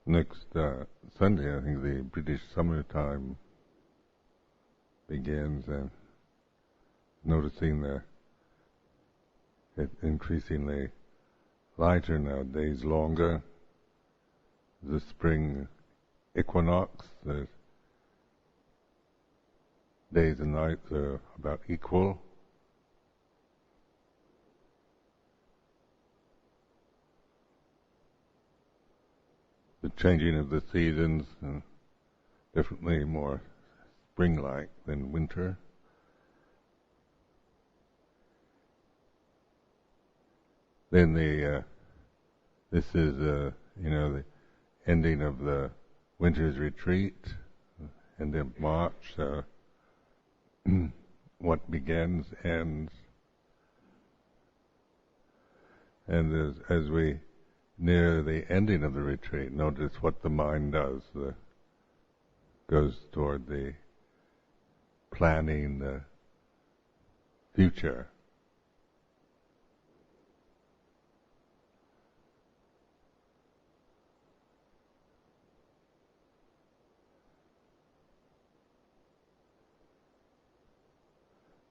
Next Sunday, I think the British summertime begins, and noticing it increasingly lighter now, days longer. The spring equinox, the days and nights are about equal. The changing of the seasons, definitely more spring-like than winter. Then this is the ending of the winter's retreat, end of March. So what begins ends, and as we near the ending of the retreat, notice what the mind does. Goes toward the planning the future.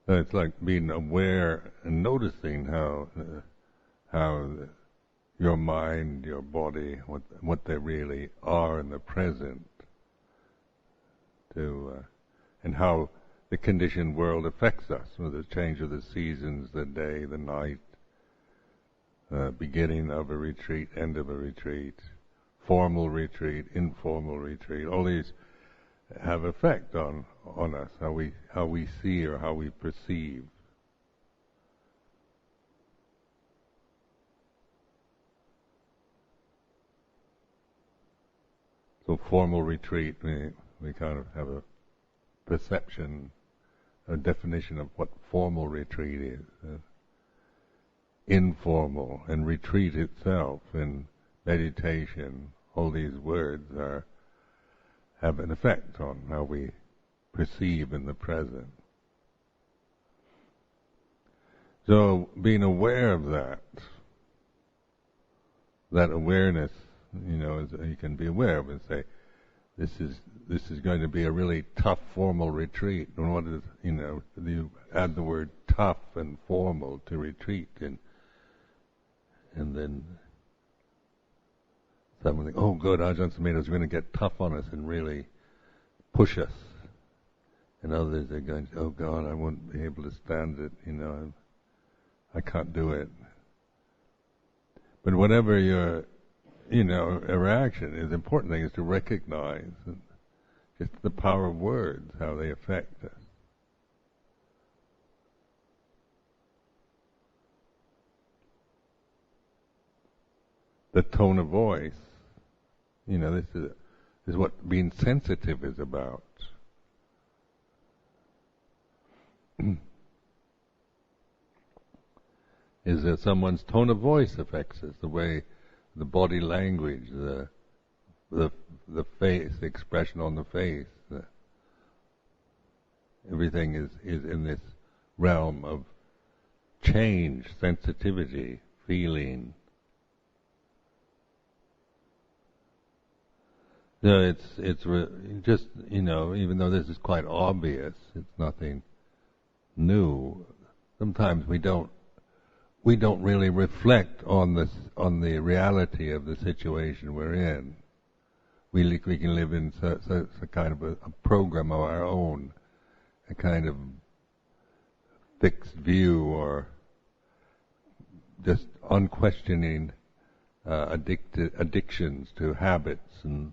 So it's like being aware and noticing how your mind, your body, what they really are in the present, and how the conditioned world affects us, with the change of the seasons, the day, the night, beginning of a retreat, end of a retreat, formal retreat, informal retreat. All these have effect on us, how we see or how we perceive. So formal retreat, we kind of have a perception, a definition of what formal retreat is. Informal and retreat itself in meditation, all these words have an effect on how we perceive in the present. So being aware of that awareness, you can be aware of and say, this is going to be a really tough formal retreat. And what is, you add the word tough and formal to retreat, and then someone thinks, oh good, Ajahn Sumedho is going to get tough on us and really push us. And others are going, oh God, I won't be able to stand it, I can't do it. But whatever your reaction is, the important thing is to recognize just the power of words, how they affect us. The tone of voice, this is what being sensitive is about. Is that someone's tone of voice affects us, the way the body language, the face, the expression on the face. Everything is in this realm of change, sensitivity, feeling. So it's just, even though this is quite obvious, it's nothing new. Sometimes we don't really reflect on the reality of the situation we're in. We can live in a kind of a program of our own, a kind of fixed view, or just unquestioning addictions to habits and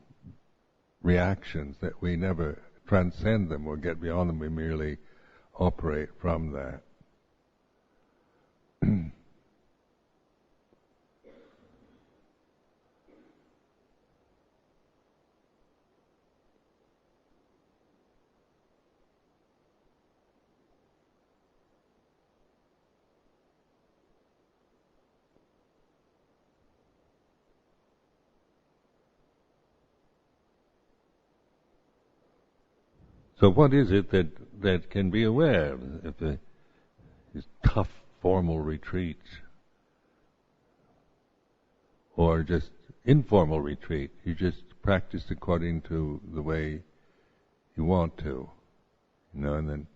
reactions that we never transcend them or get beyond them. We merely operate from that. So what is it that can be aware of these tough formal retreats? or just informal retreat. You just practice according to the way you want to, and then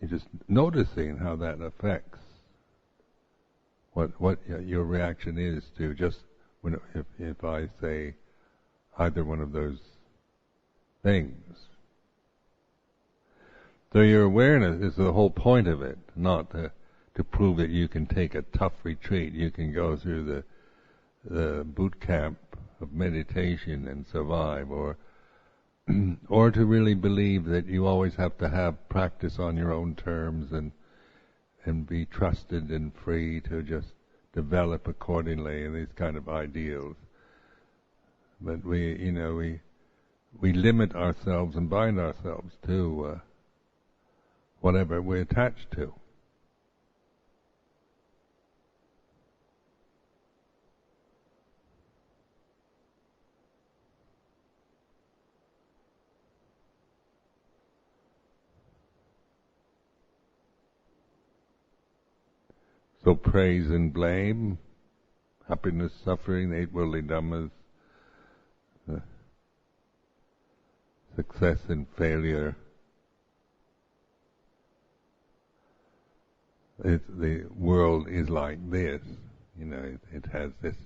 you're just noticing how that affects what your reaction is to just if I say either one of those things. So your awareness is the whole point of it, not to prove that you can take a tough retreat. You can go through the boot camp of meditation and survive, or to really believe that you always have to have practice on your own terms and be trusted and free to just develop accordingly, and these kind of ideals. But we limit ourselves and bind ourselves to whatever we're attached to. So praise and blame, happiness, suffering, the 8 worldly dhammas, success and failure. The world is like this, it has this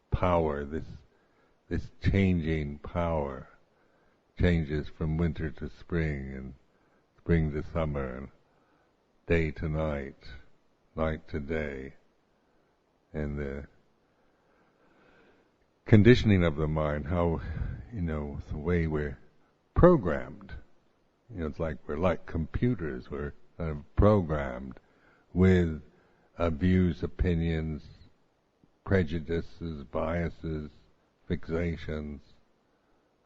power, this changing power, changes from winter to spring and spring to summer and day to night, night to day, and the conditioning of the mind, how, the way we're programmed. It's like we're like computers, we're kind of programmed with views, opinions, prejudices, biases, fixations,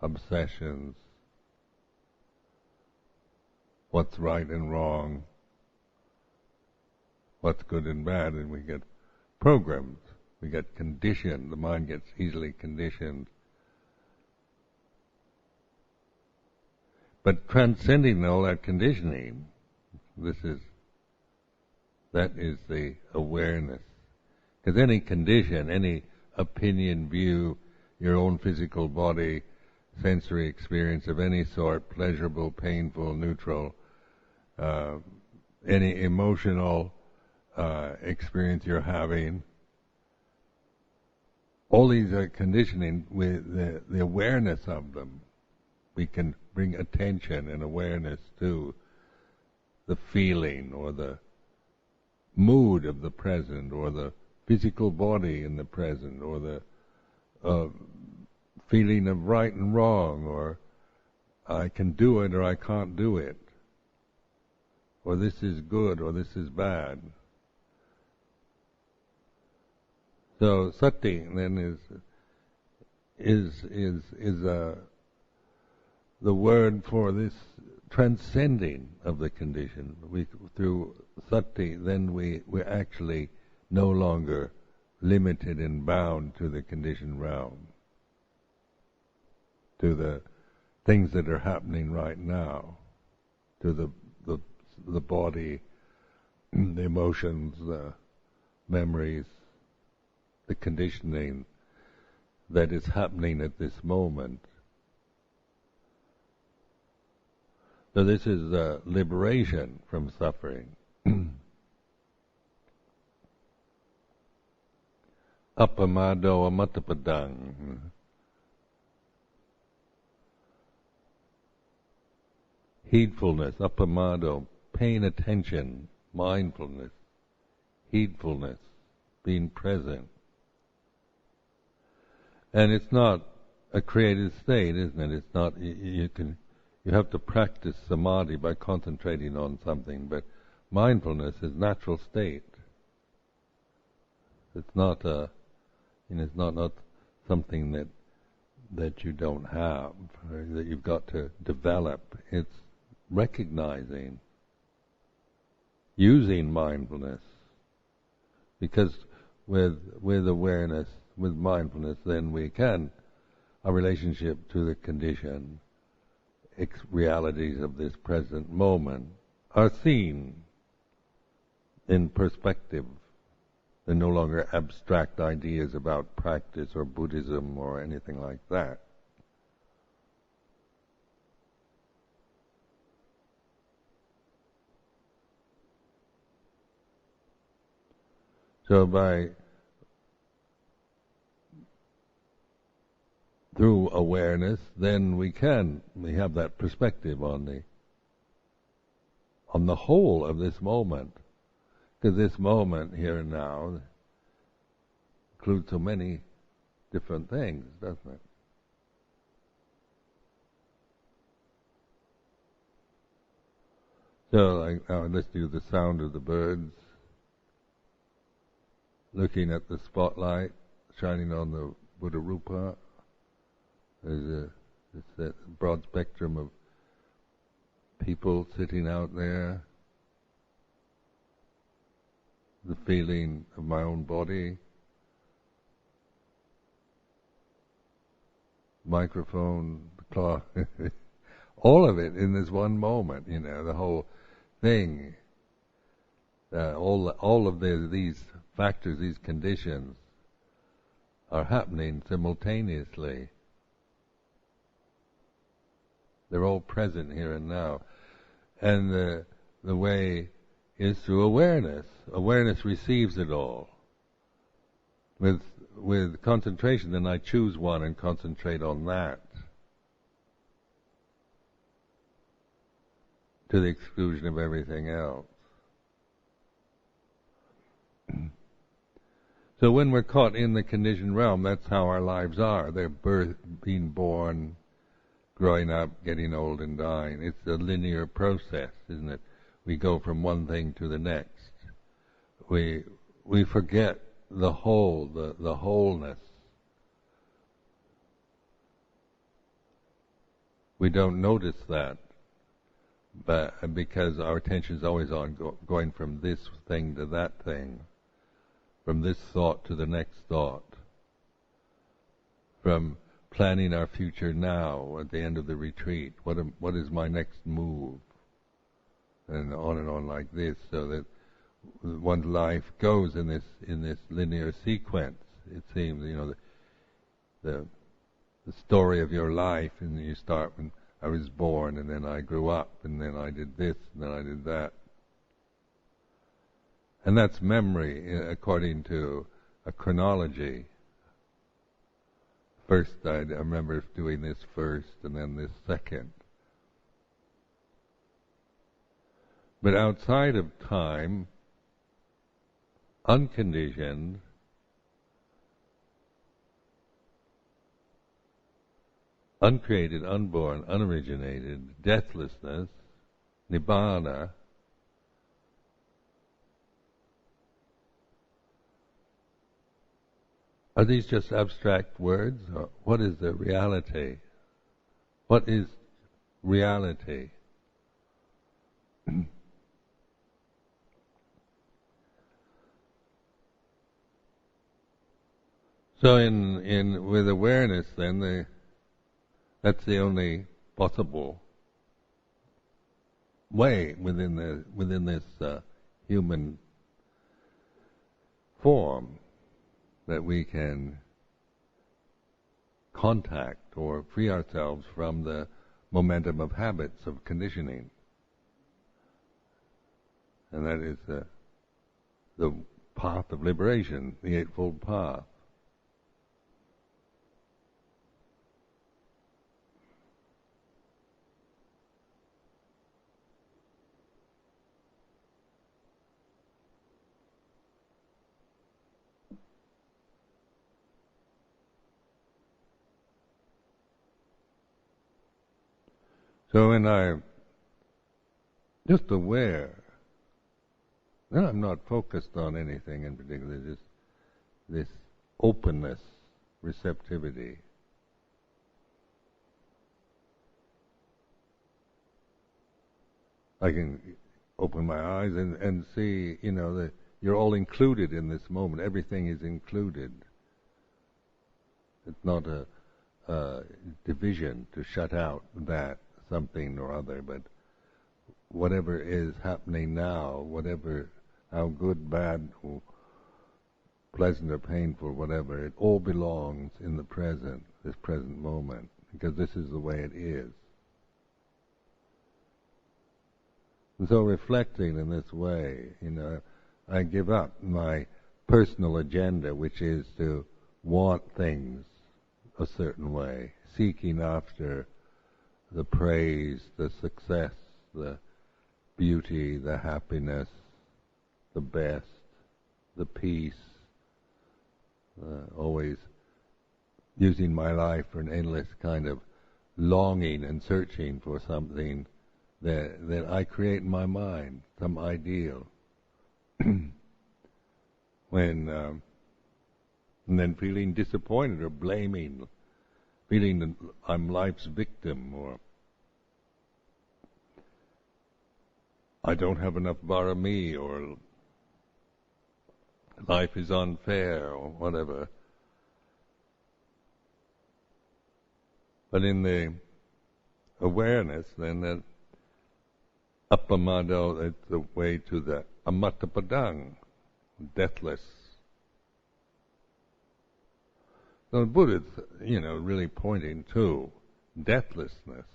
obsessions, what's right and wrong, what's good and bad, and we get programmed, we get conditioned, the mind gets easily conditioned. But transcending all that conditioning, that is the awareness. Because any condition, any opinion, view, your own physical body, sensory experience of any sort, pleasurable, painful, neutral, any emotional experience you're having, all these are conditioning with the awareness of them. We can bring attention and awareness to the feeling or the mood of the present, or the physical body in the present, or the feeling of right and wrong, or I can do it or I can't do it, or this is good or this is bad. So sati then is the word for this transcending of the condition. Through sati, then we're actually no longer limited and bound to the conditioned realm, to the things that are happening right now, to the body, the emotions, the memories, the conditioning that is happening at this moment. So this is liberation from suffering. Appamado amatapadang. Heedfulness, appamado, paying attention, mindfulness, heedfulness, being present. And it's not a created state, isn't it? It's not, you have to practice samadhi by concentrating on something, but mindfulness is natural state. It's not it's not something that you don't have, or that you've got to develop. It's recognizing, using mindfulness, because with awareness, with mindfulness, then we can, our relationship to the condition, realities of this present moment are seen in perspective. They're no longer abstract ideas about practice or Buddhism or anything like that. So through awareness, then we have that perspective on the whole of this moment. Because this moment here and now includes so many different things, doesn't it? So like now listening to the sound of the birds, looking at the spotlight shining on the Buddha Rupa. There's that broad spectrum of people sitting out there. The feeling of my own body. Microphone, the cloth. All of it in this one moment, the whole thing. All of these factors, these conditions are happening simultaneously. They're all present here and now. And the way is through awareness. Awareness receives it all. With concentration, then I choose one and concentrate on that, to the exclusion of everything else. So when we're caught in the conditioned realm, that's how our lives are. They're being born, growing up, getting old and dying. It's a linear process, isn't it? We go from one thing to the next. We forget the whole, the wholeness. We don't notice that, but because our attention is always on going from this thing to that thing, from this thought to the next thought, from planning our future now at the end of the retreat. What is my next move? And on like this, so that one's life goes in this linear sequence. It seems, the story of your life, and you start when I was born, and then I grew up, and then I did this, and then I did that. And that's memory according to a chronology. First, I remember doing this first, and then this second. But outside of time, unconditioned, uncreated, unborn, unoriginated, deathlessness, nibbana, are these just abstract words? Or what is the reality? What is reality? So with awareness, then that's the only possible way within this human form that we can contact or free ourselves from the momentum of habits, of conditioning. And that is the path of liberation, the Eightfold Path. So when I'm just aware, then I'm not focused on anything in particular, just this openness, receptivity. I can open my eyes and see, that you're all included in this moment. Everything is included. It's not a division to shut out that something or other, but whatever is happening now, how good, bad, pleasant or painful, whatever, it all belongs in the present, this present moment, because this is the way it is. And so reflecting in this way, I give up my personal agenda, which is to want things a certain way, seeking after the praise, the success, the beauty, the happiness, the best, the peace, always using my life for an endless kind of longing and searching for something that I create in my mind, some ideal. And then feeling disappointed or blaming, feeling that I'm life's victim, or I don't have enough barami, or life is unfair, or whatever. But in the awareness, then, that appamado, it's the way to the amatapadang, deathless. So the Buddha's, really pointing to deathlessness,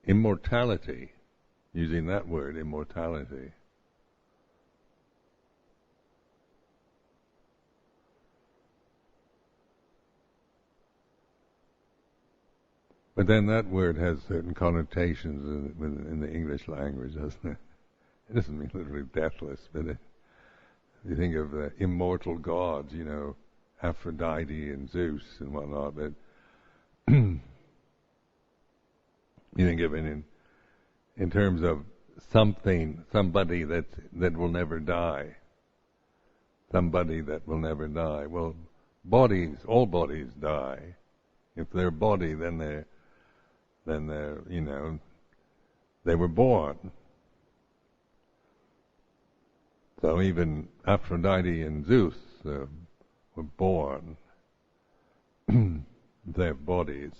immortality, using that word, immortality. But then that word has certain connotations in the English language, doesn't it? It doesn't mean literally deathless, but you think of immortal gods, Aphrodite and Zeus and whatnot, but you think of it in terms of somebody that will never die. Somebody that will never die. Well, all bodies die. If they're body, then they're they were born. So even Aphrodite and Zeus were born. They have bodies.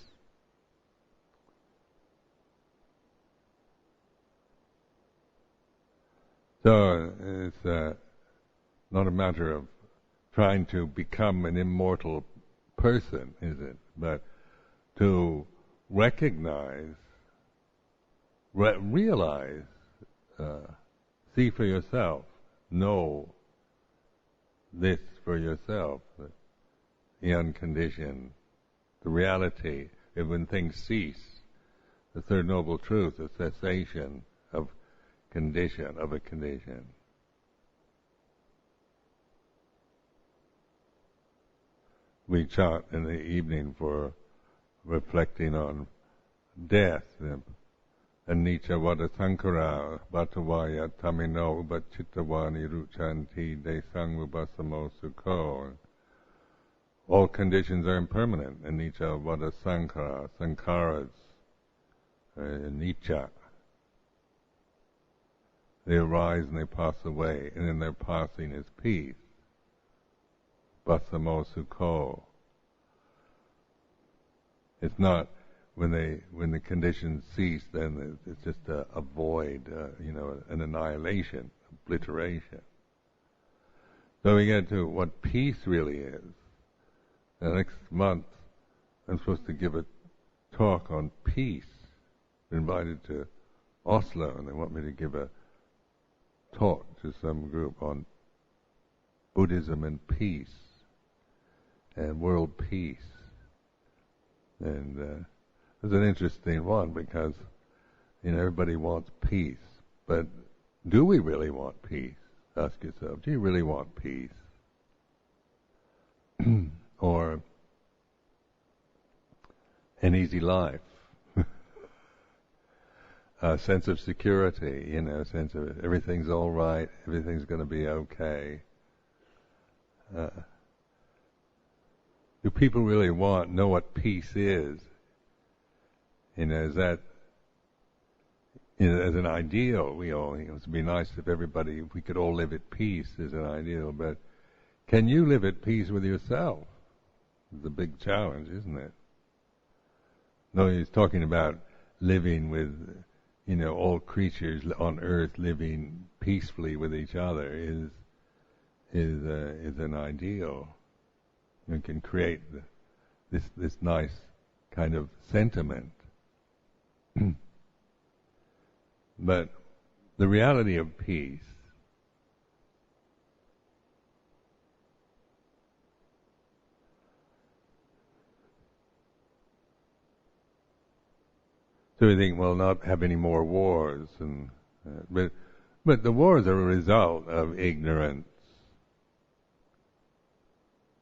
So it's not a matter of trying to become an immortal person, is it? But to recognize, realize, see for yourself, know this for yourself, the unconditioned, the reality of when things cease, the Third Noble Truth, the cessation of a condition. We chant in the evening for reflecting on death. Anicca vada sankara bhatavaya tamino upachittavani ruchanti desang vibhasamo sukho. All conditions are impermanent. Anicca vada sankara, sankaras, anicca. They arise and they pass away, and in their passing is peace. Vibhasamo sukho. It's not when the conditions cease, then it's just a void, an annihilation, obliteration. So we get to what peace really is. Next month, I'm supposed to give a talk on peace. Been invited to Oslo, and they want me to give a talk to some group on Buddhism and peace and world peace. And it's an interesting one because, everybody wants peace. But do we really want peace? Ask yourself, do you really want peace? Or an easy life? A sense of security, a sense of everything's all right, everything's going to be okay. Do people really know what peace is? Is that, as an ideal, it would be nice if we could all live at peace as an ideal, but can you live at peace with yourself? It's a big challenge, isn't it? No, he's talking about living with, all creatures on earth living peacefully with each other is an ideal. You can create this nice kind of sentiment. But the reality of peace so we think, well, not have any more wars, and but the wars are a result of ignorance.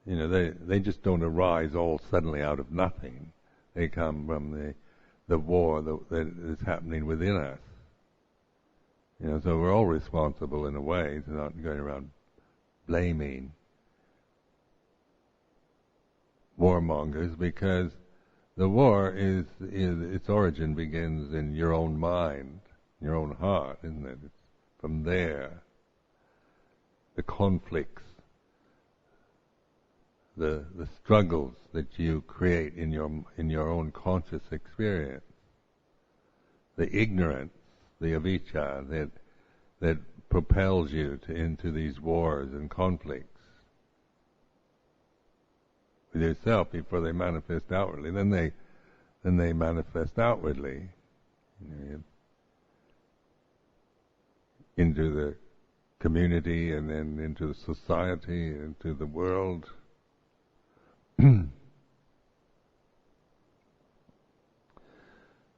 You know, they just don't arise all suddenly out of nothing. They come from the war that is happening within us. You know, so we're all responsible in a way. It's not going around blaming warmongers, because the war is its origin begins in your own mind, your own heart, isn't it? It's from there. The conflicts, the struggles that you create in your own conscious experience, the ignorance, the avijja that propels you into these wars and conflicts with yourself before they manifest outwardly. Then they manifest outwardly, into the community, and then into the society, into the world.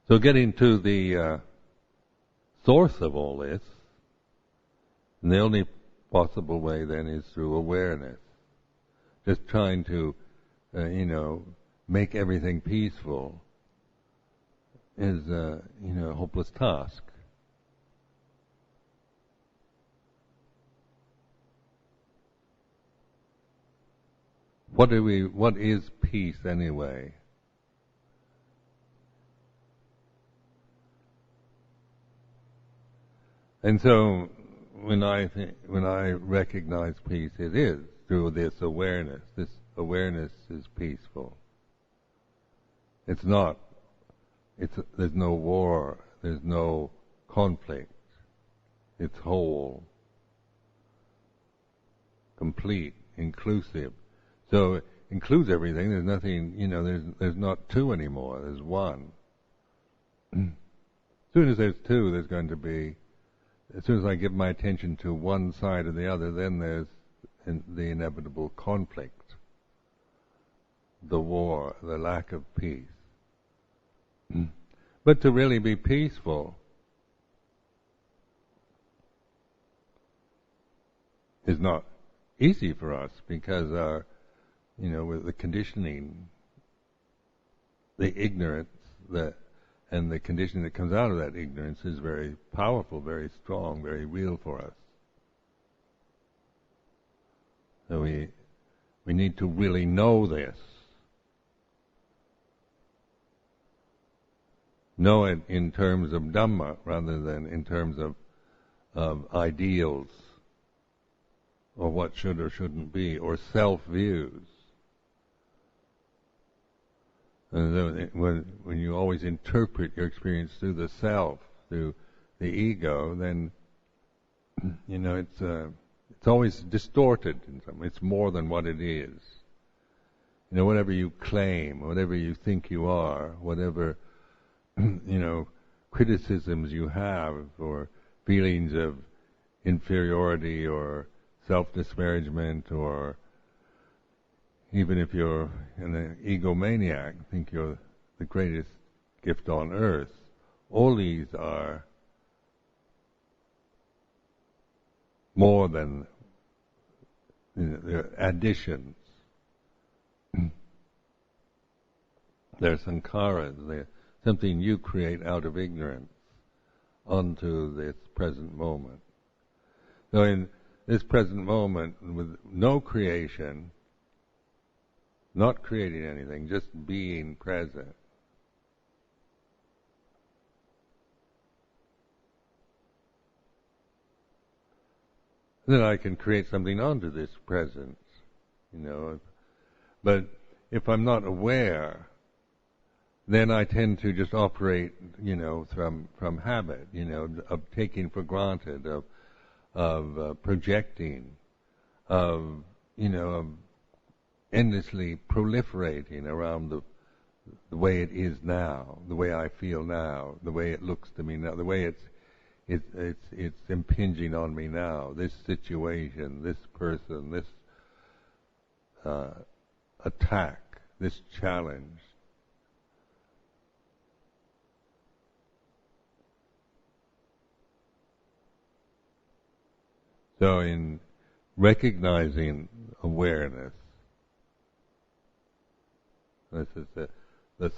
So getting to the source of all this, and the only possible way then is through awareness. Just trying to, make everything peaceful is, a hopeless task. What is peace anyway? And so when I recognize peace, it is through this awareness. This awareness is peaceful. It's not. There's no war. There's no conflict. It's whole, complete, inclusive. So it includes everything. There's nothing. There's not two anymore. There's one. As soon as there's two, there's going to be. As soon as I give my attention to one side or the other, then there's the inevitable conflict, the war, the lack of peace. But to really be peaceful is not easy for us, because with the conditioning, the ignorance, and the conditioning that comes out of that ignorance is very powerful, very strong, very real for us. So we need to really know this. Know it in terms of Dhamma rather than in terms of ideals, or what should or shouldn't be, or self-views. And when you always interpret your experience through the self, through the ego, then it's always distorted in some way. It's more than what it is. Whatever you claim, whatever you think you are, whatever criticisms you have, or feelings of inferiority or self-disparagement, or even if you're an egomaniac, think you're the greatest gift on earth, all these are more than, they're additions. They're sankharas, they're something you create out of ignorance onto this present moment. So in this present moment, with no creation, not creating anything, just being present, then I can create something onto this presence, But if I'm not aware, then I tend to just operate, from habit, of taking for granted, of projecting of, of endlessly proliferating around the way it is now, the way I feel now, the way it looks to me now, the way it's impinging on me now, this situation, this person, this attack, this challenge. So in recognizing awareness, this is the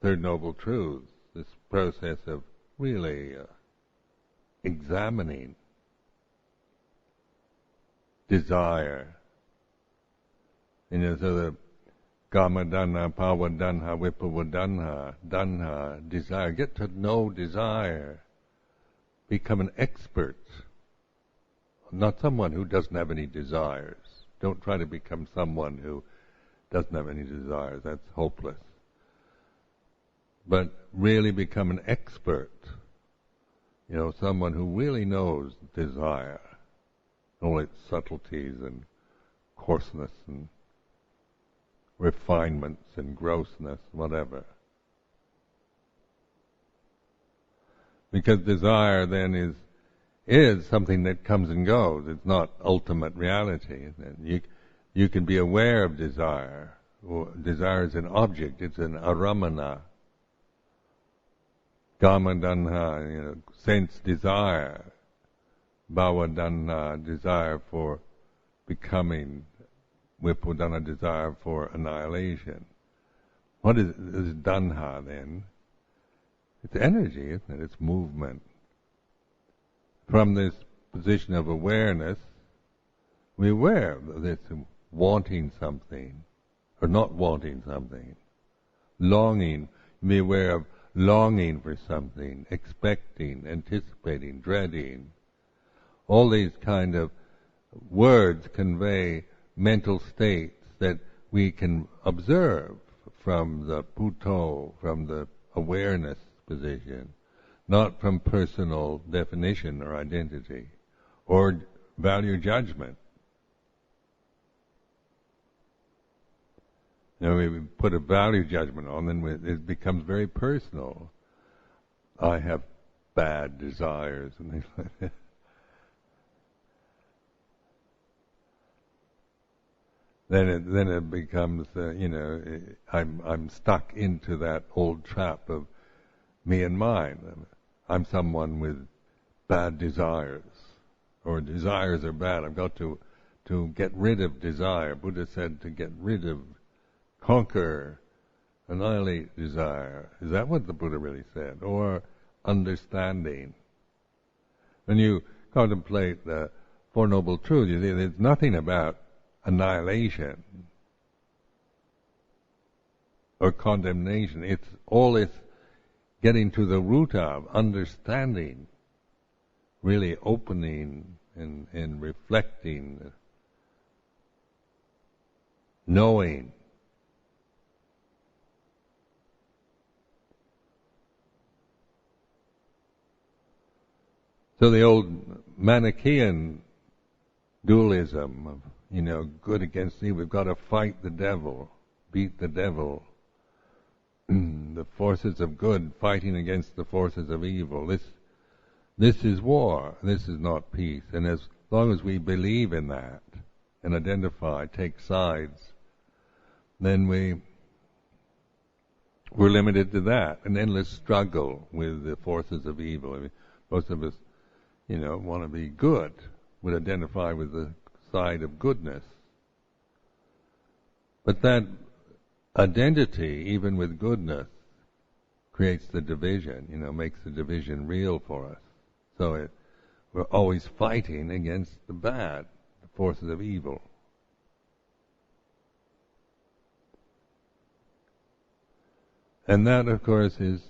third noble truth, this process of really examining desire. So the kama danha, pava danha, vipava danha, desire. Get to know desire. Become an expert. Not someone who doesn't have any desires. Don't try to become someone who doesn't have any desires. That's hopeless. But really become an expert. Someone who really knows desire, all its subtleties and coarseness and refinements and grossness, whatever. Because desire then is something that comes and goes. It's not ultimate reality. You can be aware of desire. Desire is an object. It's an aramana. Kama danha, sense desire. Bhava danha, desire for becoming. Vipudana, desire for annihilation. What is danha then? It's energy, isn't it? It's movement. From this position of awareness, we're aware of this wanting something, or not wanting something. Longing, be aware of longing for something, expecting, anticipating, dreading. All these kind of words convey mental states that we can observe from the Buddho, from the awareness position, not from personal definition or identity, or value judgment. We put a value judgment on, then it becomes very personal. I have bad desires and things like that. Then it becomes, I'm stuck into that old trap of me and mine. I'm someone with bad desires, or desires are bad. I've got to get rid of desire. Buddha said to get rid of, conquer, annihilate desire. Is that what the Buddha really said? Or understanding? When you contemplate the Four Noble Truths, you see there's nothing about annihilation or condemnation. It's all this getting to the root of, understanding, really opening and reflecting, knowing. So the old Manichaean dualism of, good against evil, we've got to fight the devil, beat the devil. The forces of good fighting against the forces of evil. This is war. This is not peace. And as long as we believe in that and identify, take sides, then we're limited to that, an endless struggle with the forces of evil. I mean, most of us, want to be good, would identify with the side of goodness. But that identity, even with goodness, creates the division, makes the division real for us. So we're always fighting against the bad, the forces of evil. And that, of course, is,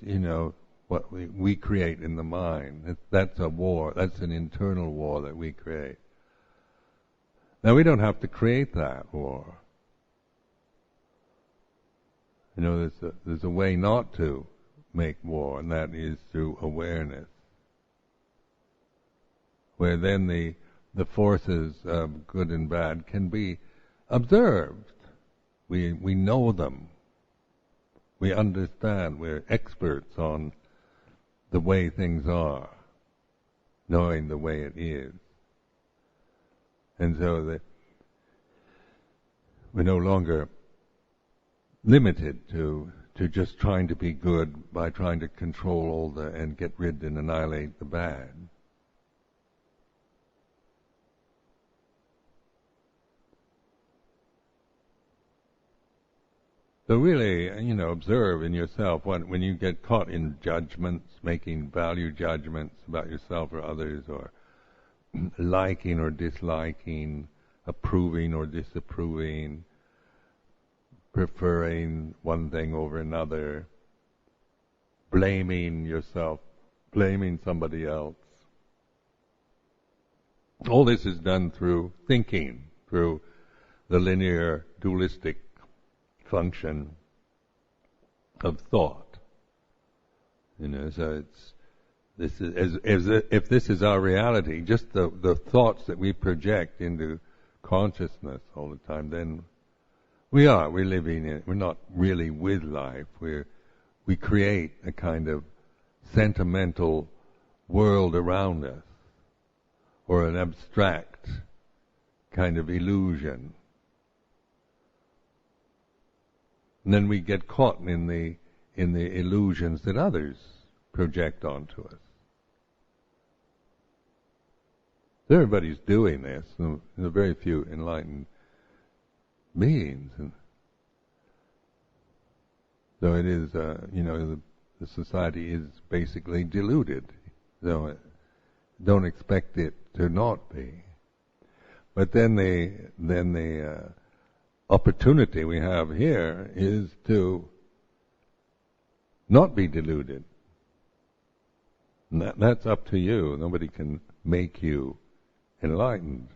what we create in the mind. That's a war. That's an internal war that we create. Now, we don't have to create that war. There's a way not to make war, and that is through awareness, where then the the forces of good and bad can be observed. We know them. We understand. We're experts on the way things are, knowing the way it is. And so we're no longer limited to just trying to be good by trying to control all and get rid and annihilate the bad. So really, observe in yourself when you get caught in judgments, making value judgments about yourself or others, or liking or disliking, approving or disapproving, preferring one thing over another, blaming yourself, blaming somebody else. All this is done through thinking, through the linear dualistic function of thought. So this is if this is our reality, just the thoughts that we project into consciousness all the time, then we're living in, we're not really with life. We create a kind of sentimental world around us, or an abstract kind of illusion. And then we get caught in the illusions that others project onto us. Everybody's doing this. There are very few enlightened beings, and so it is. The society is basically deluded. So don't expect it to not be. But then the opportunity we have here is to not be deluded. And that's up to you. Nobody can make you enlightened.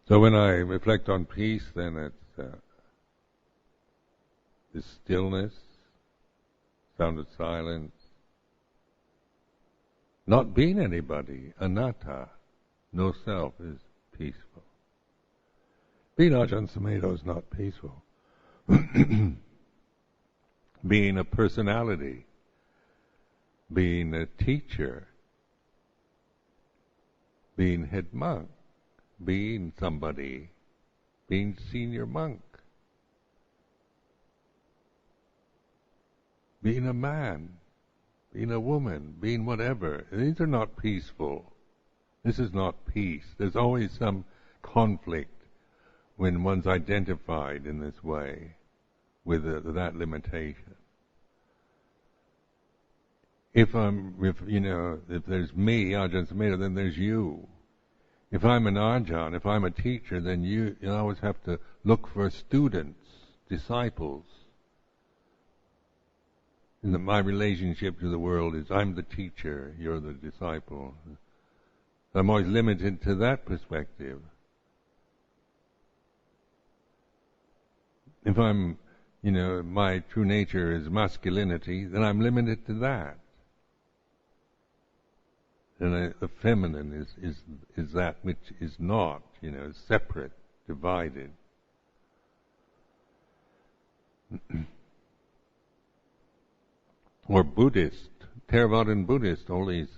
So when I reflect on peace, then it's this stillness, sound of silence, not being anybody, anatta, no self, is peaceful. Being Ajahn Sumedho is not peaceful. Being a personality, being a teacher, being head monk, being somebody, being senior monk, being a man, being a woman, being whatever. These are not peaceful. This is not peace. There's always some conflict when one's identified in this way with that limitation. If there's me, Ajahn Sumedho, then there's you. If I'm an Ajahn, if I'm a teacher, then you always have to look for students, disciples. And my relationship to the world is I'm the teacher, you're the disciple. I'm always limited to that perspective. If my true nature is masculinity, then I'm limited to that. And the feminine is that which is not, separate, divided. Or Buddhist, Theravadan Buddhist, all these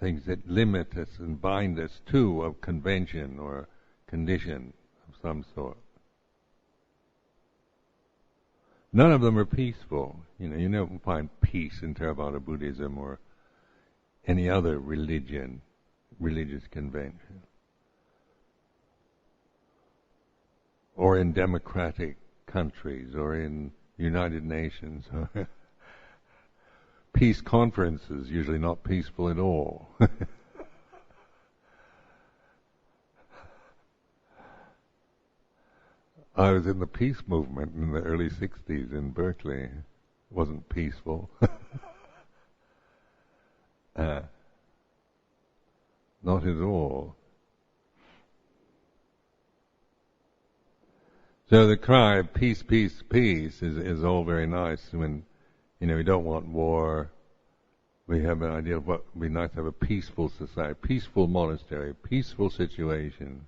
things that limit us and bind us to a convention or condition of some sort. None of them are peaceful. You don't find peace in Theravada Buddhism or any other religious convention, or in democratic countries, or in United Nations. Peace conferences, usually not peaceful at all. I was in the peace movement in the early 60s in Berkeley. It wasn't peaceful. Not at all. So the cry of peace, peace, peace is all very nice when, we don't want war. We have an idea of what would be nice to have a peaceful society, peaceful monastery, peaceful situation.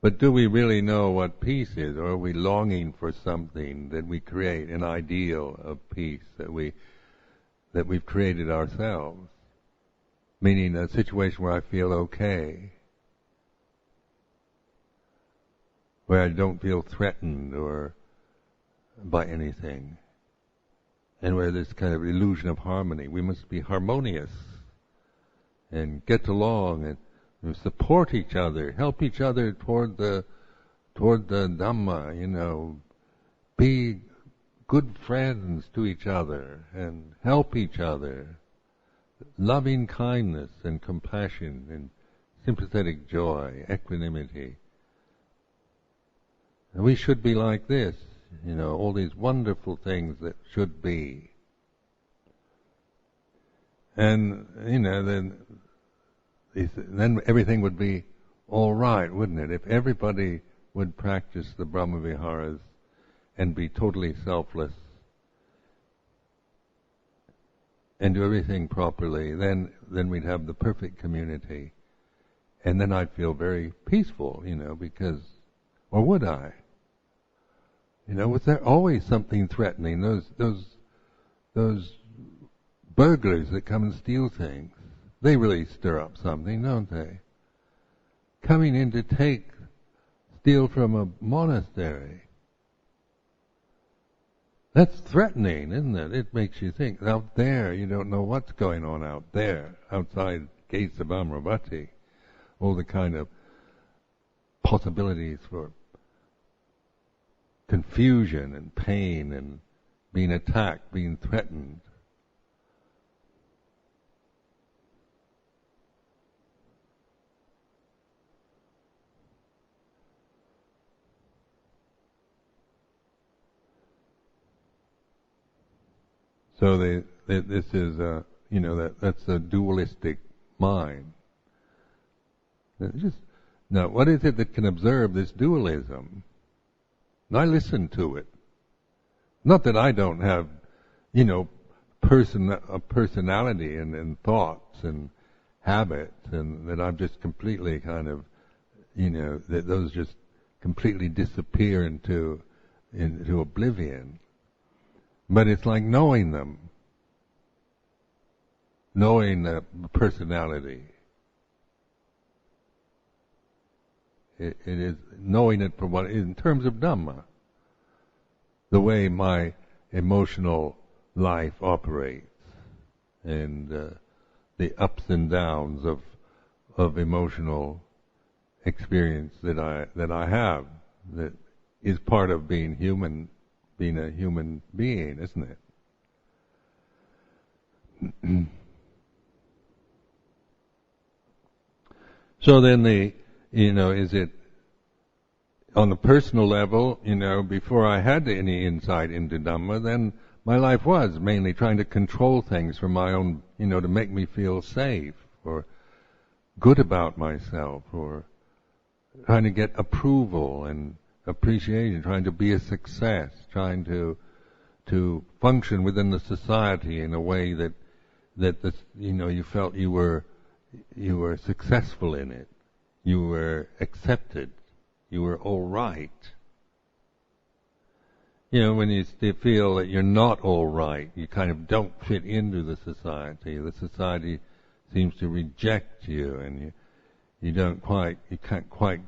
But do we really know what peace is, or are we longing for something that we create, an ideal of peace that we've created ourselves? Meaning a situation where I feel okay, where I don't feel threatened or by anything, and where there's kind of illusion of harmony. We must be harmonious and get along and support each other, help each other toward the Dhamma, be good friends to each other and help each other. Loving kindness and compassion and sympathetic joy, equanimity. And we should be like this, all these wonderful things that should be. And, then everything would be all right, wouldn't it? If everybody would practice the Brahmaviharas and be totally selfless and do everything properly, then we'd have the perfect community. And then I'd feel very peaceful, because, or would I? Was there always something threatening? Those burglars that come and steal things, they really stir up something, don't they? Coming in to steal from a monastery. That's threatening, isn't it? It makes you think. Out there, you don't know what's going on out there, outside gates of Amaravati. All the kind of possibilities for confusion and pain and being attacked, being threatened. So this is, that's a dualistic mind. Now, what is it that can observe this dualism? And I listen to it. Not that I don't have, a personality and thoughts and habits, and that I'm just completely kind of, that those just completely disappear into oblivion. But it's like knowing them, knowing the personality. It is knowing it for what, in terms of Dhamma, the way my emotional life operates, and the ups and downs of emotional experience that I have, that is part of being human. Being a human being, isn't it? So then is it on the personal level, before I had any insight into Dhamma, then my life was mainly trying to control things for my own, to make me feel safe or good about myself, or trying to get approval and appreciation, trying to be a success, trying to function within the society in a way that you felt you were successful in it, you were accepted, you were all right. When you feel that you're not all right, you kind of don't fit into the society. The society seems to reject you, and you can't quite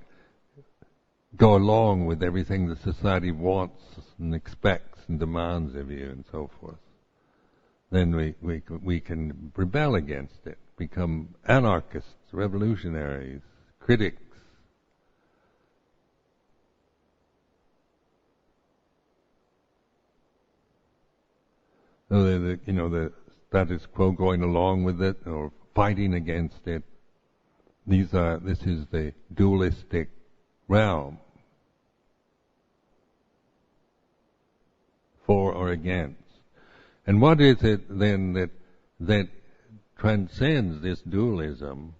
go along with everything the society wants and expects and demands of you, and so forth. Then we can rebel against it, become anarchists, revolutionaries, critics. So the status quo, going along with it or fighting against it. This is the dualistic realm. For or against. And what is it then that transcends this dualism,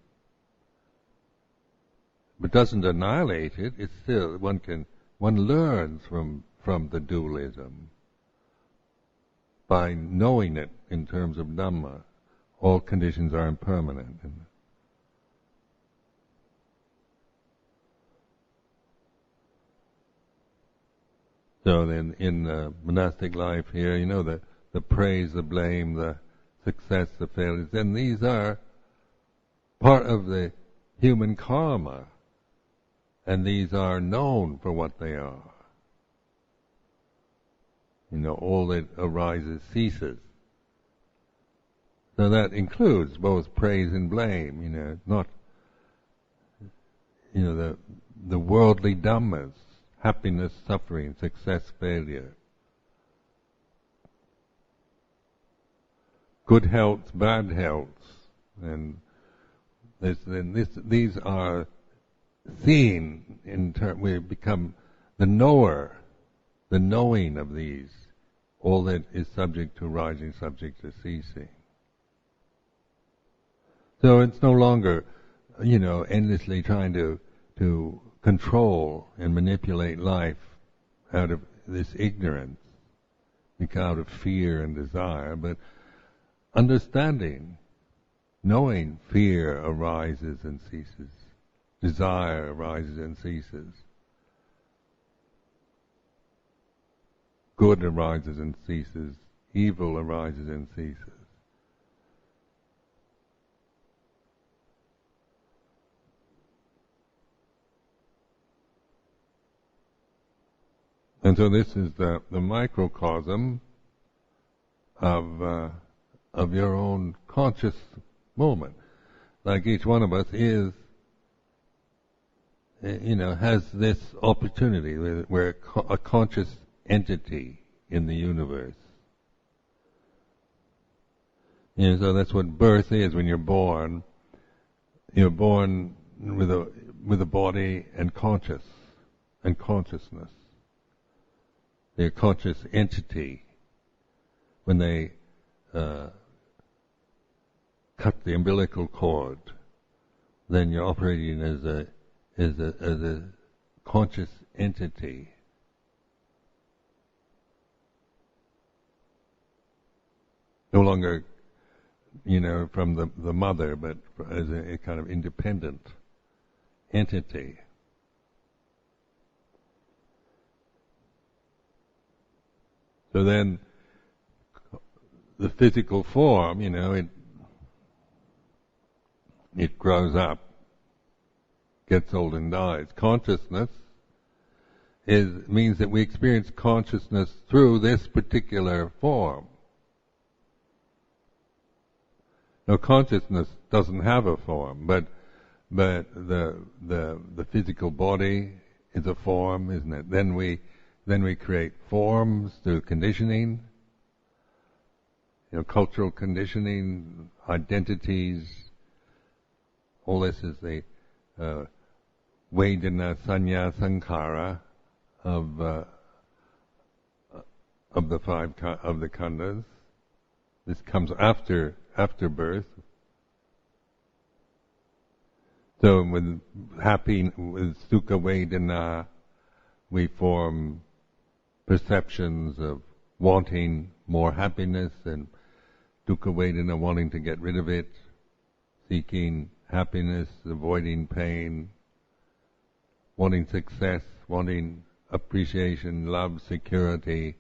but doesn't annihilate it? It's still one learns from the dualism by knowing it in terms of Dhamma. All conditions are impermanent. So then, in monastic life here, the praise, the blame, the success, the failures, then these are part of the human karma, and these are known for what they are. All that arises ceases. So that includes both praise and blame, not, the worldly dhammas, happiness, suffering, success, failure, good health, bad health, and these are seen we become the knower, the knowing of these, all that is subject to arising, subject to ceasing. So it's no longer, endlessly trying to control and manipulate life out of this ignorance, out of fear and desire, but understanding, knowing fear arises and ceases, desire arises and ceases, good arises and ceases, evil arises and ceases. And so this is the microcosm of your own conscious moment. Like each one of us is, has this opportunity where a conscious entity in the universe. So that's what birth is. When you're born with a body and consciousness. They're a conscious entity. When they cut the umbilical cord, then you're operating as a conscious entity. No longer, from the mother, but as a kind of independent entity. So then, the physical form, it grows up, gets old and dies. Consciousness means that we experience consciousness through this particular form. Now, consciousness doesn't have a form, but the physical body is a form, isn't it? Then we create forms through conditioning, cultural conditioning, identities. All this is the Vedana, Sanya, Sankhara of the khandhas. This comes after birth. So with Sukha Vedana, we form perceptions of wanting more happiness, and Dukkha Vedana, wanting to get rid of it, seeking happiness, avoiding pain, wanting success, wanting appreciation, love, security,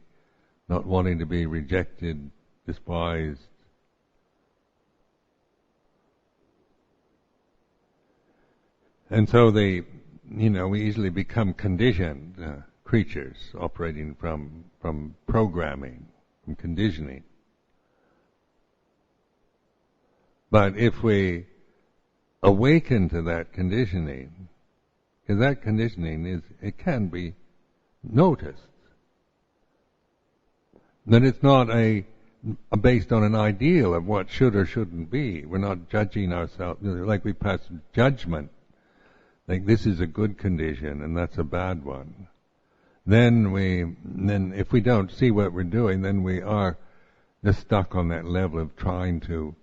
not wanting to be rejected, despised. And so we easily become conditioned creatures, operating from programming, from conditioning. But if we awaken to that conditioning, because that conditioning it can be noticed, that it's not based on an ideal of what should or shouldn't be. We're not judging ourselves, like we pass judgment, like this is a good condition and that's a bad one. Then if we don't see what we're doing, then we are just stuck on that level of trying to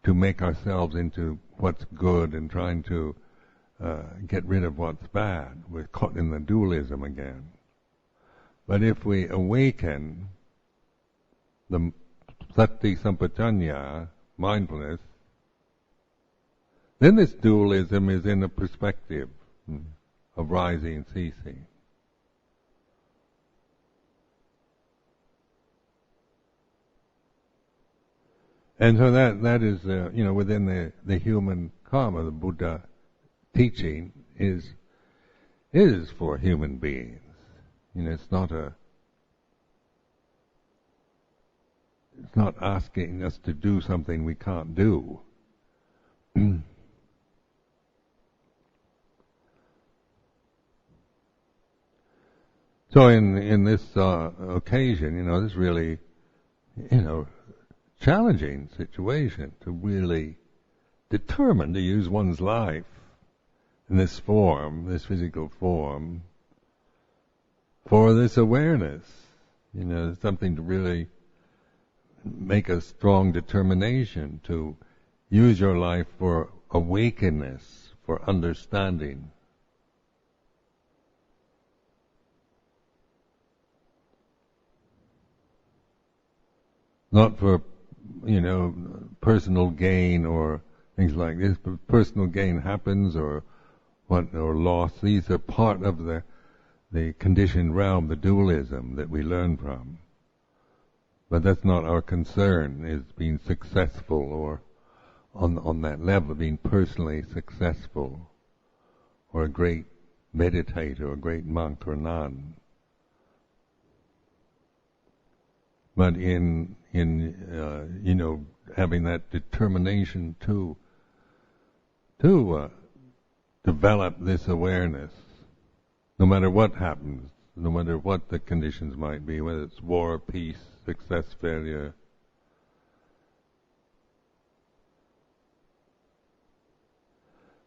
make ourselves into what's good and trying to get rid of what's bad. We're caught in the dualism again. But if we awaken the sati sampajanya, mindfulness, then this dualism is in a perspective of rising and ceasing. And so that is, within the human karma, the Buddha teaching is for human beings. It's not asking us to do something we can't do. So in this occasion, this really, challenging situation to really determine to use one's life in this form, this physical form, for this awareness. Something to really make a strong determination to use your life for awakenness, for understanding. Not for, personal gain or things like this, but personal gain happens or loss. These are part of the conditioned realm, the dualism that we learn from. But that's not our concern, is being successful or on that level, being personally successful, or a great meditator, or a great monk or nun. But in having that determination to develop this awareness, no matter what happens, no matter what the conditions might be, whether it's war, peace, success, failure.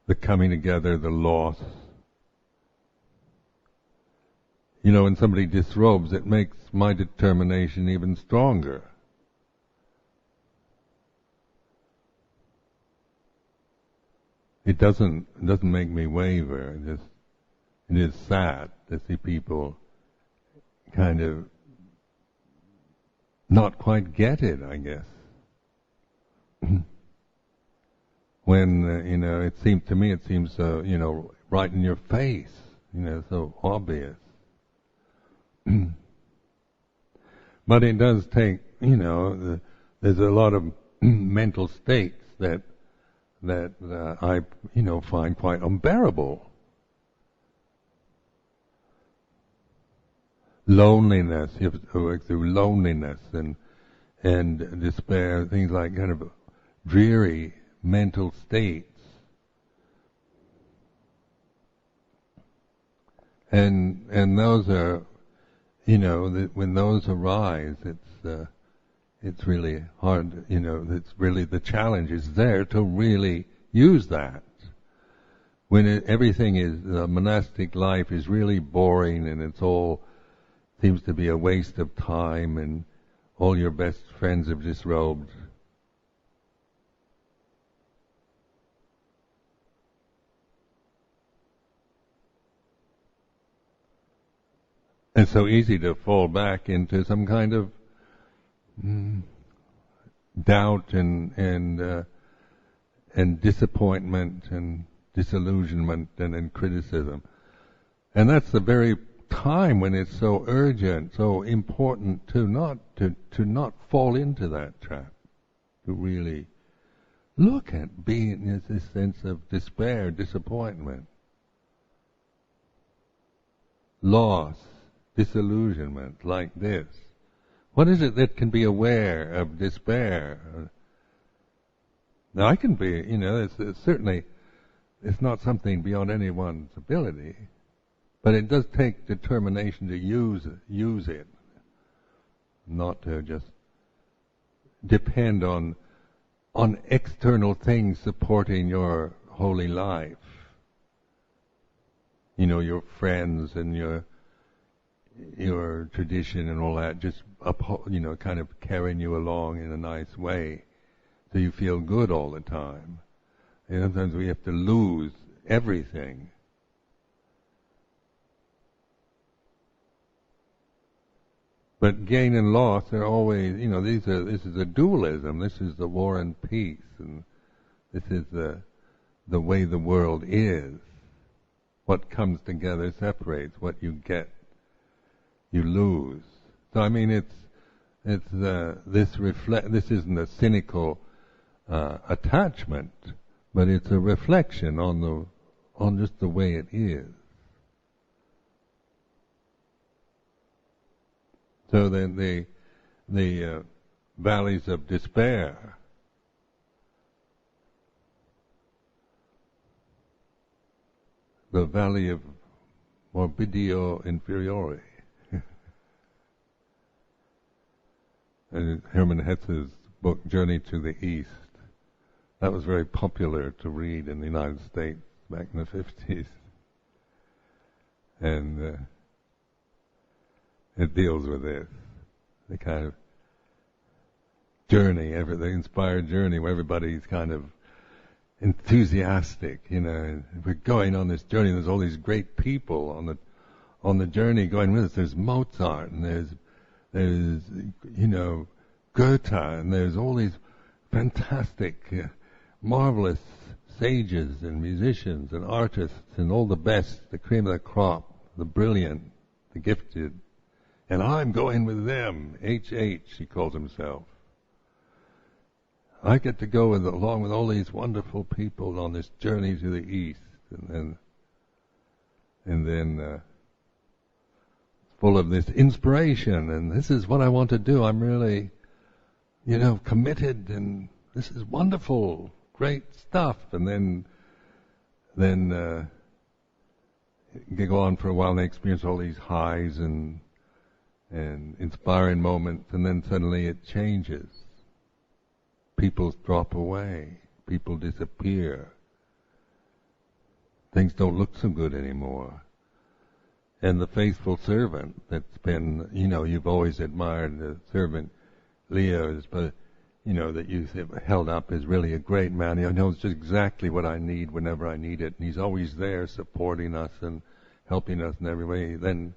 The coming together, the loss. When somebody disrobes, it makes my determination even stronger. It doesn't make me waver. It is sad to see people kind of not quite get it, I guess. When it seems so right in your face, so obvious. But it does take, there's a lot of mental states that I, find quite unbearable. Loneliness, you have to work through loneliness and despair, things like kind of dreary mental states. And those are, when those arise, it's really hard, it's really the challenge is there to really use that. When everything is, monastic life is really boring and it's all seems to be a waste of time and all your best friends have disrobed. It's so easy to fall back into some kind of doubt and disappointment and disillusionment and criticism. And that's the very time when it's so urgent, so important to not fall into that trap, to really look at being in this sense of despair, disappointment, loss, disillusionment, like this. What is it that can be aware of despair? Now I can be, it's certainly, it's not something beyond anyone's ability. But it does take determination to use it, not to just depend on external things supporting your holy life. Your friends and your tradition and all that, just kind of carrying you along in a nice way, so you feel good all the time. And sometimes we have to lose everything. But gain and loss are always, this is a dualism. This is the war and peace, and this is the way the world is. What comes together separates. What you get, you lose. So I mean, this isn't a cynical attachment, but it's a reflection on just the way it is. So then the valleys of despair, the valley of morbidio inferiore, and Hermann Hesse's book Journey to the East, that was very popular to read in the United States back in the 50s, and it deals with this, the kind of journey, the inspired journey where everybody's kind of enthusiastic, and we're going on this journey. There's all these great people on the journey going with us. There's Mozart, and there's Goethe, and there's all these fantastic, marvelous sages and musicians and artists and all the best, the cream of the crop, the brilliant, the gifted. And I'm going with them. H.H., he calls himself. I get to go along with all these wonderful people on this journey to the East, and then full of this inspiration, and this is what I want to do. I'm really, committed, and this is wonderful, great stuff. And then they go on for a while, and they experience all these highs and inspiring moments, and then suddenly it changes. People drop away. People disappear. Things don't look so good anymore. And the faithful servant that's been, you've always admired, the servant Leo, but that you held up as really a great man. He knows just exactly what I need whenever I need it, and he's always there supporting us and helping us in every way. Then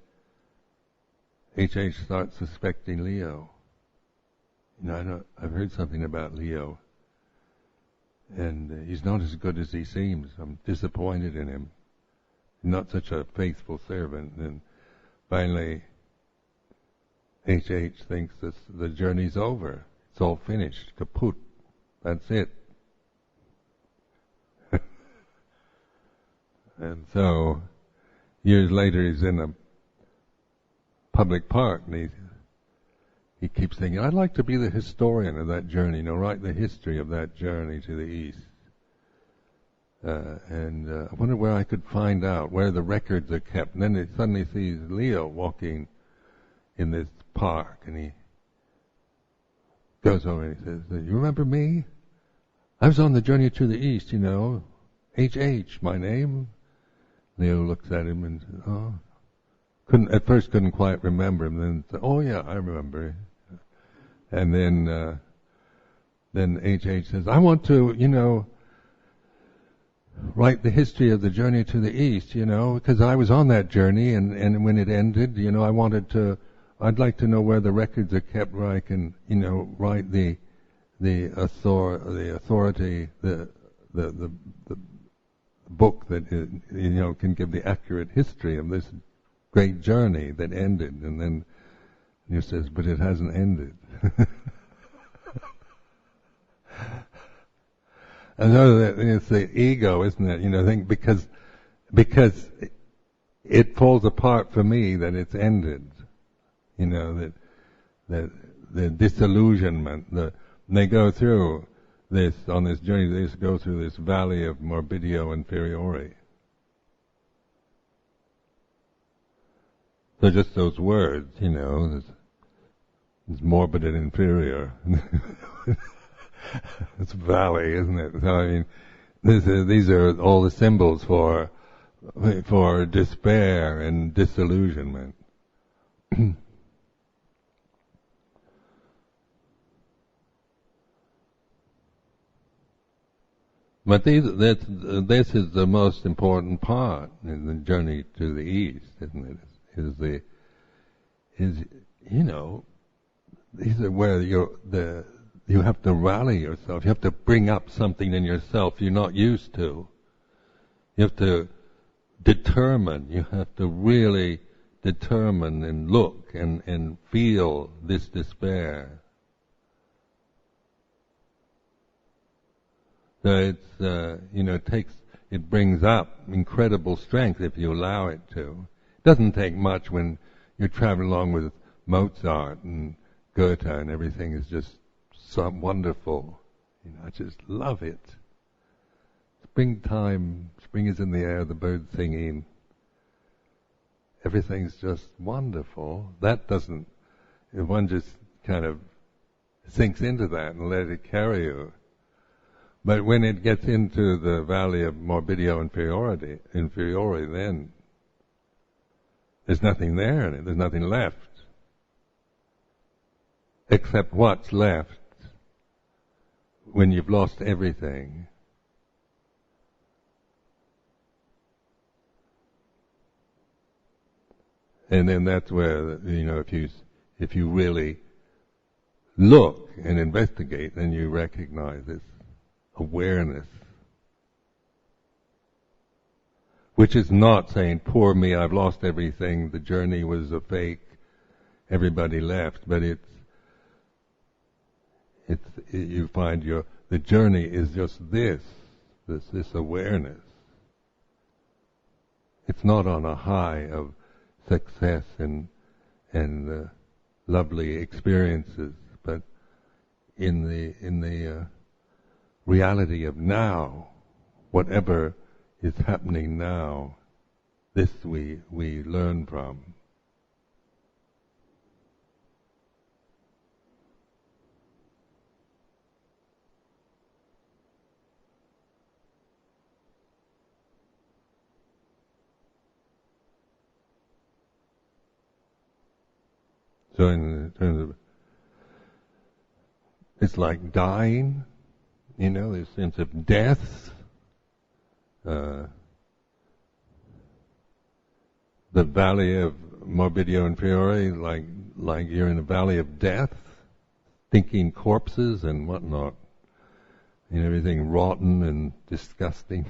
H.H. starts suspecting Leo. I've heard something about Leo, and he's not as good as he seems. I'm disappointed in him. Not such a faithful servant. And finally, H.H. thinks the journey's over. It's all finished. Kaput. That's it. And so, years later, he's in a public park, and he keeps thinking, I'd like to be the historian of that journey, write the history of that journey to the East. And I wonder where I could find out, where the records are kept. And then he suddenly sees Leo walking in this park, and he goes over and he says, you remember me? I was on the journey to the East, H.H., my name. Leo looks at him and says, oh. At first couldn't quite remember him, then said, oh yeah, I remember. And then H.H. says, I want to, write the history of the journey to the East, because I was on that journey, and when it ended, I'd like to know where the records are kept, where I can, write the authority, the book that can give the accurate history of this great journey that ended. And then he says, but it hasn't ended. I know that it's the ego, isn't it? I think because it falls apart for me that it's ended. That the disillusionment, they go through this, on this journey, they just go through this valley of morbidio inferiore. So just those words, it's morbid and inferior. It's valley, isn't it? So I mean, these are all the symbols for despair and disillusionment. But this is the most important part in the journey to the East, isn't it? These are where you have to rally yourself. You have to bring up something in yourself you're not used to. You have to determine. You have to really determine and look and feel this despair. So it brings up incredible strength if you allow it to. It doesn't take much when you're traveling along with Mozart and Goethe and everything is just so wonderful. I just love it. Springtime, spring is in the air, the birds singing. Everything's just wonderful. If one just kind of sinks into that and let it carry you. But when it gets into the valley of morbidio inferiore, then there's nothing there in it. There's nothing left. Except what's left when you've lost everything. And then that's where, if you really look and investigate, then you recognize this awareness, which is not saying, poor me, I've lost everything, the journey was a fake, everybody left, but you find the journey is just this awareness. It's not on a high of success and lovely experiences, but in the reality of now, whatever is happening now, this we learn from. So in terms of, it's like dying, this sense of death, the valley of morbidio inferiore, like you're in a valley of death, thinking corpses and whatnot, everything rotten and disgusting.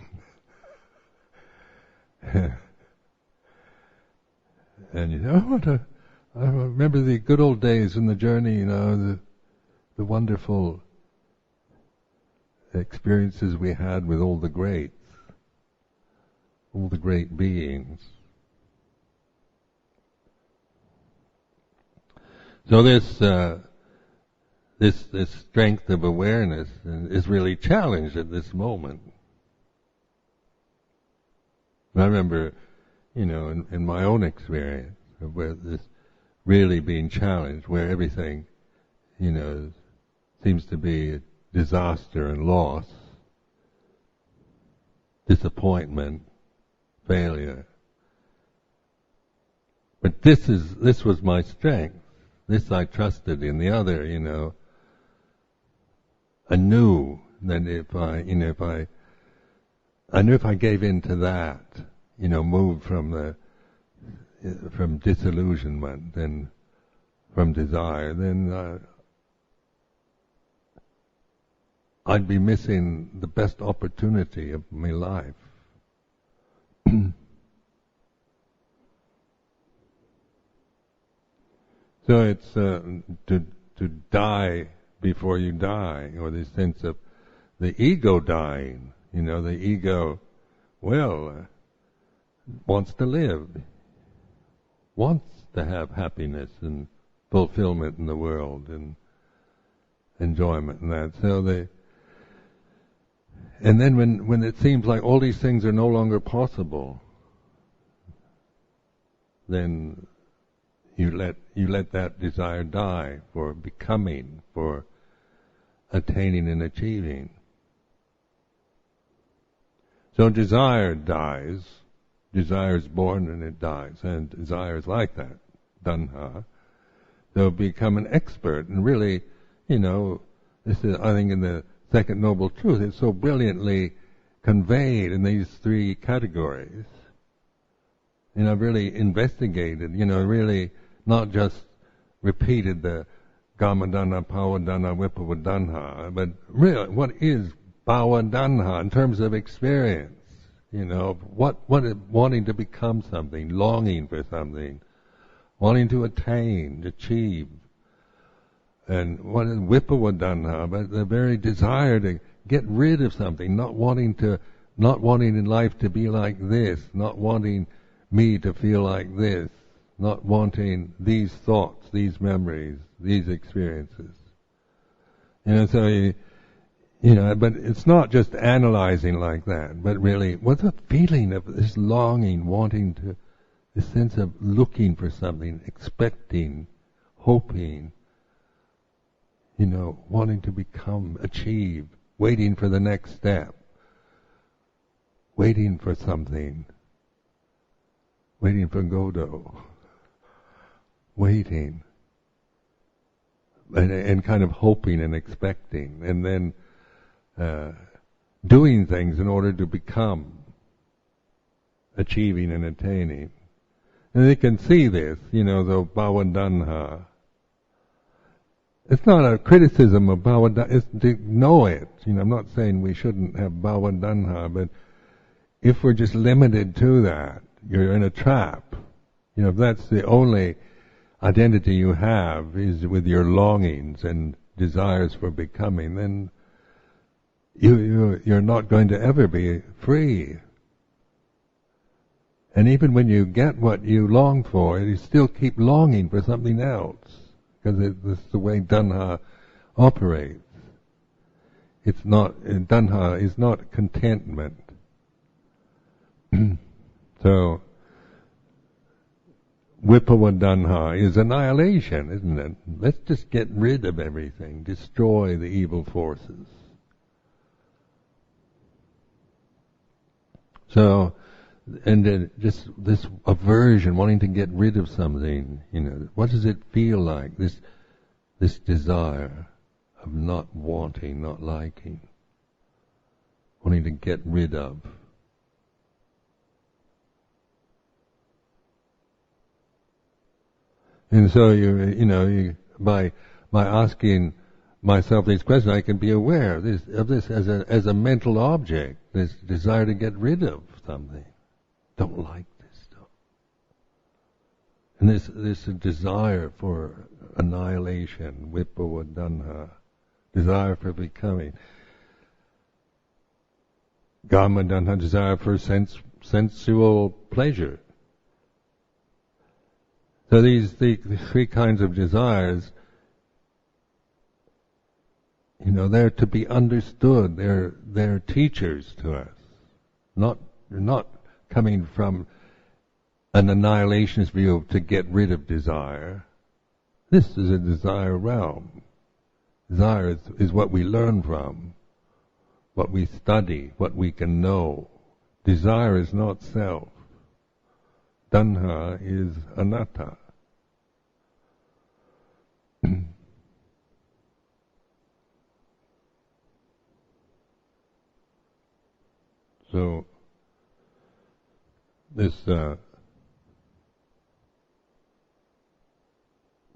And I remember the good old days in the journey, the wonderful experiences we had with all the greats, all the great beings. So this strength of awareness is really challenged at this moment. I remember, in my own experience, where this really being challenged, where everything, seems to be disaster and loss, disappointment, failure. But this was my strength. This I trusted in. The other, I knew that I knew if I gave in to that, moved from disillusionment and from desire, then I'd be missing the best opportunity of my life. So it's to die before you die, or this sense of the ego dying. The ego, wants to live, wants to have happiness and fulfillment in the world and enjoyment and that. And then when it seems like all these things are no longer possible, then you let that desire die for becoming, for attaining and achieving. So desire dies. Desire is born and it dies, and desire is like that. Danha, they'll become an expert. And really, this is, I think, in the Second Noble Truth, it's so brilliantly conveyed in these three categories. Really investigated, really not just repeated the Gamadana, Pawadana, Vipavadana, but really, what is Bhavadanha in terms of experience? What is wanting to become something, longing for something, wanting to attain, achieve. And what is Vipavadana? But the very desire to get rid of something, not wanting in life to be like this, not wanting me to feel like this, not wanting these thoughts, these memories, these experiences. So but it's not just analyzing like that, but really, what's the feeling of this longing, wanting to, this sense of looking for something, expecting, hoping, wanting to become, achieve, waiting for the next step, waiting for something, waiting for Godot, waiting, and kind of hoping and expecting, and then doing things in order to become, achieving and attaining. And they can see this, the Bhavadanha. It's not a criticism of Bhavadanha, it's to know it. I'm not saying we shouldn't have Bhavadanha, but if we're just limited to that, you're in a trap. If that's the only identity you have is with your longings and desires for becoming, then you're not going to ever be free. And even when you get what you long for, you still keep longing for something else, because this is the way Danha operates. Danha is not contentment. So, Vipavadana is annihilation, isn't it? Let's just get rid of everything, destroy the evil forces. So, and then just this aversion, wanting to get rid of something, what does it feel like? This desire of not wanting, not liking, wanting to get rid of. And so by asking myself these questions, I can be aware of this as a mental object, this desire to get rid of something. Don't like this stuff. And this desire for annihilation, Vipavadana, desire for becoming. Gamadana, desire for sensual pleasure. So these three kinds of desires, they're to be understood. They're teachers to us. Not coming from an annihilationist view to get rid of desire. This is a desire realm. Desire is what we learn from, what we study, what we can know. Desire is not self. Tanha is anatta. So, this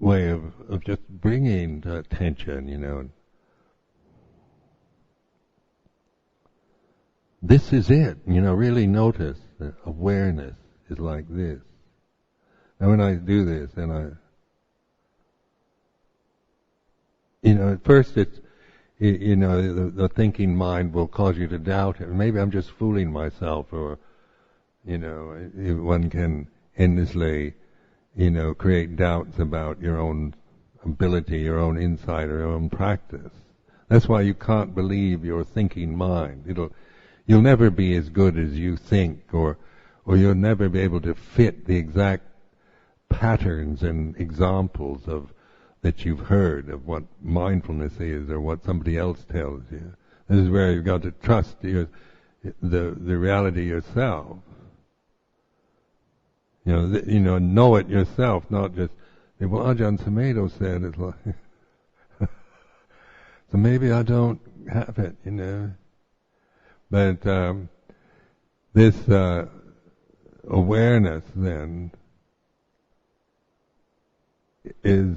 way of just bringing to attention, this is it, really notice that awareness is like this. And when I do this, and at first it's, the thinking mind will cause you to doubt it. Maybe I'm just fooling myself, or, one can endlessly, create doubts about your own ability, your own insight, or your own practice. That's why you can't believe your thinking mind. You'll never be as good as you think, or you'll never be able to fit the exact patterns and examples that you've heard of what mindfulness is, or what somebody else tells you. This is where you've got to trust the reality yourself. Know it yourself, not just What Ajahn Sumedho said is like, so maybe I don't have it, But this awareness then is,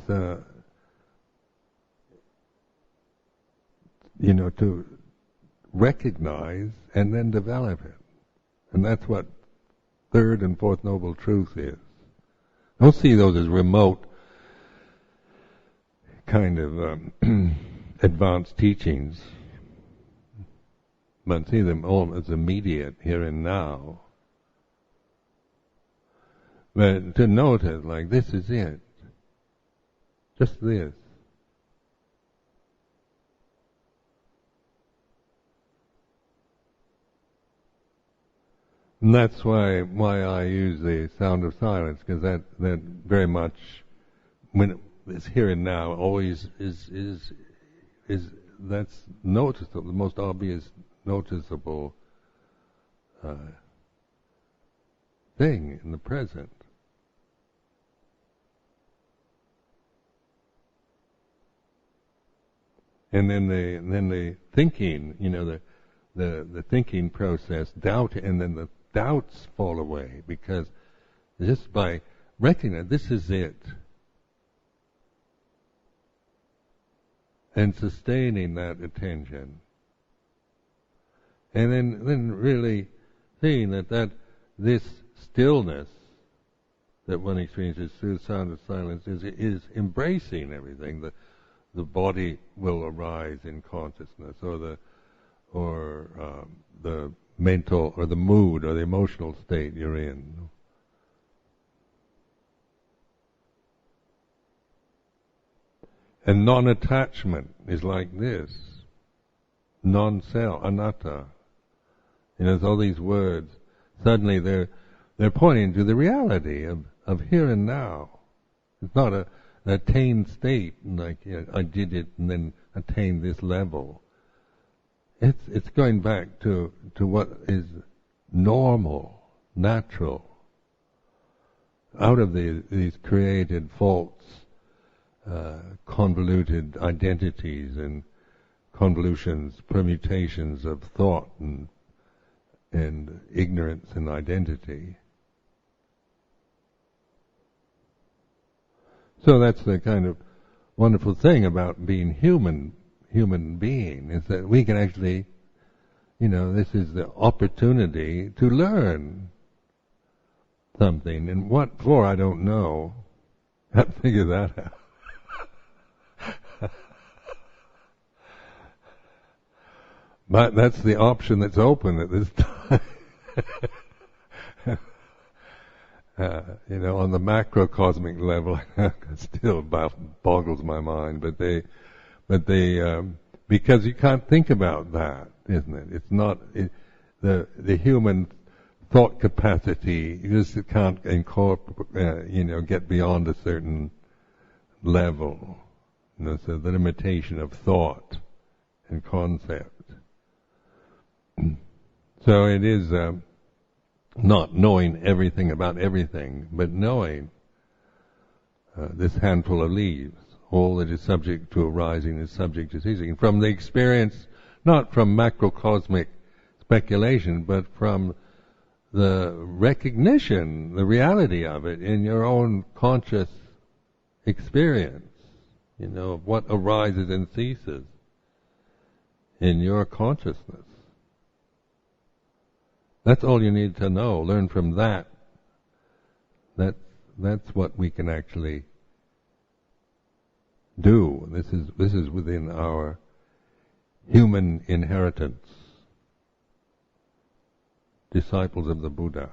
to recognize and then develop it. And that's what third and fourth noble truth is. Don't see those as remote kind of advanced teachings, but see them all as immediate here and now. But to notice, like, this is it. Just this. And that's why I use the sound of silence, because that very much, when it's here and now, always is that's noticeable, the most obvious noticeable thing in the present. And then the thinking, the thinking process, doubt, and then the doubts fall away, because just by recognizing this is it, and sustaining that attention, and then really seeing that this stillness that one experiences through the sound of silence is embracing everything. The body will arise in consciousness, or the mental or the mood or the emotional state you're in. And non-attachment is like this. Non-self, anatta. There's all these words. Suddenly they're pointing to the reality of here and now. It's not an attained state, like I did it and then attained this level. It's going back to what is normal, natural, out of these created false, convoluted identities and convolutions, permutations of thought and ignorance and identity. So that's the kind of wonderful thing about being human being, is that we can actually, this is the opportunity to learn something. And what for, I don't know. I have to figure that out. But that's the option that's open at this time. On the macrocosmic level, it still boggles my mind. But they, because you can't think about that, isn't it? It's not the human thought capacity. You just can't get beyond a certain level. So the limitation of thought and concept. So it is not knowing everything about everything, but knowing this handful of leaves. All that is subject to arising is subject to ceasing. From the experience, not from macrocosmic speculation, but from the recognition, the reality of it in your own conscious experience, of what arises and ceases in your consciousness. That's all you need to know. Learn from that. That's what we can actually do. This is within our human inheritance. Disciples of the Buddha.